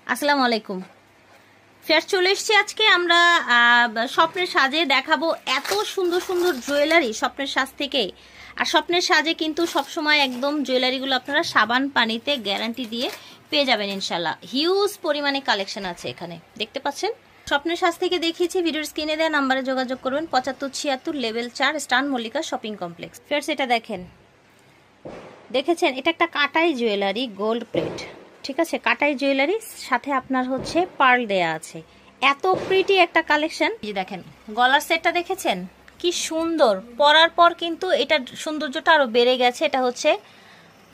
আসসালামু আলাইকুম। ফের চলে এসেছি আজকে আমরা স্বপ্নের সাজে দেখাবো এত সুন্দর সুন্দর জুয়েলারি স্বপ্নের সাজ থেকে। আর স্বপ্নের সাজে কিন্তু সবসময় একদম জুয়েলারিগুলো আপনারা সাবান পানিতে গ্যারান্টি দিয়ে পেয়ে যাবেন ইনশাল্লাহ। হিউজ পরিমাণে কালেকশন আছে এখানে, দেখতে পাচ্ছেন। স্বপ্নের সাজ থেকে দেখিয়েছি, ভিডিওর স্ক্রিনে দেওয়া নাম্বারে যোগাযোগ করবেন। 7576 লেভেল 4 স্টান মল্লিকা শপিং কমপ্লেক্স। ফের সেটা দেখেছেন, এটা একটা কাটাই জুয়েলারি, গোল্ড প্লেট, ঠিক আছে। কাটাই জুয়েলারি সাথে আপনার হচ্ছে পার্ল দেয়া আছে। এত প্রিটি একটা কালেকশন। এই দেখেন গলার সেটটা দেখেছেন কি সুন্দর, পরার পর কিন্তু এটার সৌন্দর্যটা আরো বেড়ে গেছে। এটা হচ্ছে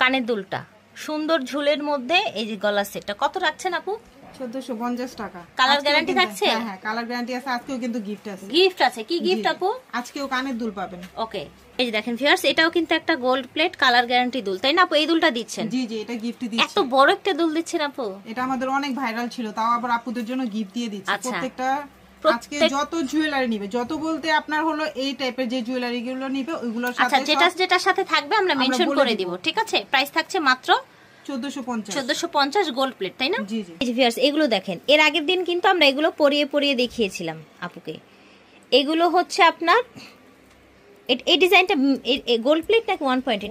কানের দুলটা সুন্দর ঝুলের মধ্যে। এই যে গলার সেটটা কত রাখছেন আপু? 1450 টাকা। কালার গ্যারান্টি থাকছে? হ্যাঁ, কালার গ্যারান্টি আছে। আজকেও কিন্তু গিফট আছে। গিফট আছে? কি গিফট আপু? আজকেও কানের দুল পাবেন। ওকে, এই যে দেখেন ভিউয়ার্স, এটাও কিন্তু একটা গোল্ড প্লেট কালার গ্যারান্টি দুল, তাই না আপু? এই দুলটা দিচ্ছেন? জি জি, এটা গিফট দিচ্ছি। এত বড় একটা দুল দিচ্ছেন আপু? এটা আমাদের অনেক ভাইরাল ছিল, তাও আবার আপুদের জন্য গিফট দিয়ে দিচ্ছি। আচ্ছা, আজকে যত জুয়েলারি নিবে, যত বলতে আপনার হলো এই টাইপের যে জুয়েলারি গুলো নিবে ওইগুলোর সাথে, আচ্ছা, যেটার সাথে থাকবে আমরা মেনশন করে দিব, ঠিক আছে। প্রাইস থাকছে মাত্র 1450 গোল্ড প্লেট, তাই না? জি জি। এই যে ভিউয়ার্স, এগুলো দেখেন, এর আগের দিন কিন্তু আমরা এগুলো পরিয়ে দেখিয়েছিলাম আপুকে। এগুলো হচ্ছে আপনার এই ডিজাইনটা গোল্ড প্লেট নাকি 1 পয়েন্ট?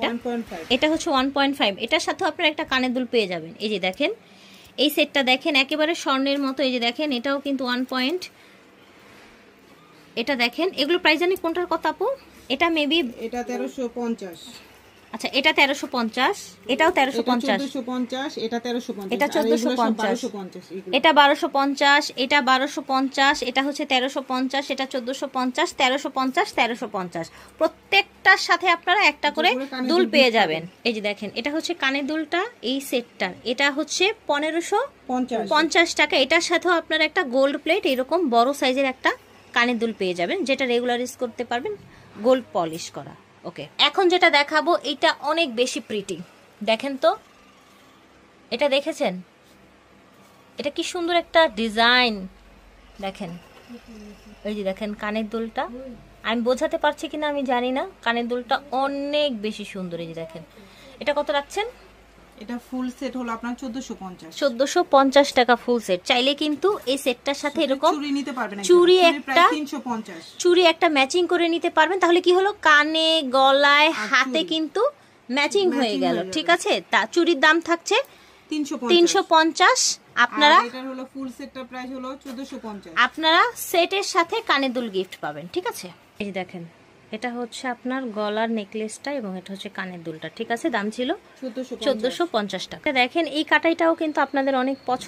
এটা হচ্ছে 1.5। এটার সাথে আপনারা একটা কানের দুল পেয়ে যাবেন। এই যে দেখেন, এই সেটটা দেখেন একেবারে স্বর্ণের মতো। এই যে দেখেন, এটাও কিন্তু 1 পয়েন্ট। এটা দেখেন, এগুলো প্রাইস জানি কোনটার কথা আপু? এটা মেবি এটা 1350। আচ্ছা, এটা 1350, এটাও 1350, এটা 1350, এটা 1450, এটা 1250, এটা 1250, এটা হচ্ছে 1350, এটা 1450, 1350, 1350। প্রত্যেকটার সাথে আপনারা একটা করে দুল পেয়ে যাবেন। এই যে দেখেন, এটা হচ্ছে কানের দুলটা, এই সেটটার এটা হচ্ছে 1550 টাকা। এটার সাথেও আপনারা একটা গোল্ড প্লেট এরকম বড় সাইজের একটা কানের দুল পেয়ে যাবেন, যেটা রেগুলার ইউজ করতে পারবেন, গোল্ড পলিশ করা। ওকে, এখন যেটা দেখাবো এটা অনেক বেশি প্রিটি। দেখেন তো, এটা দেখেছেন? এটা কি সুন্দর একটা ডিজাইন দেখেন। এই যে দেখেন কানের দুলটা, আমি বোঝাতে পারছি কিনা আমি জানি না, কানের দুলটা অনেক বেশি সুন্দর। এই যে দেখেন, এটা কত রাখছেন? এটা ফুল সেট হলো আপনার 1450 টাকা ফুল সেট। চাইলে কিন্তু এই সেটটার সাথে এরকম চুড়ি নিতে পারবেন, চুড়ি একটা 350, চুড়ি একটা ম্যাচিং করে নিতে পারবেন। তাহলে কি হলো, কানে, গলায়, হাতে কিন্তু ম্যাচিং হয়ে গেল, ঠিক আছে। তা চুড়ির দাম থাকছে 350। আপনারা এটার হলো ফুল সেটটার প্রাইস হলো 1450। আপনারা সেটের সাথে কানের দুল গিফট পাবেন, ঠিক আছে। এই দেখেন, এটা হচ্ছে আপনার গলার নেকলেসটা এবং এটা হচ্ছে কানের দুলটা, ঠিক আছে। দাম ছিল 1450 টাকা। দেখেন এই কাটাইটাও কিন্তু আপনাদের অনেক পছন্দ।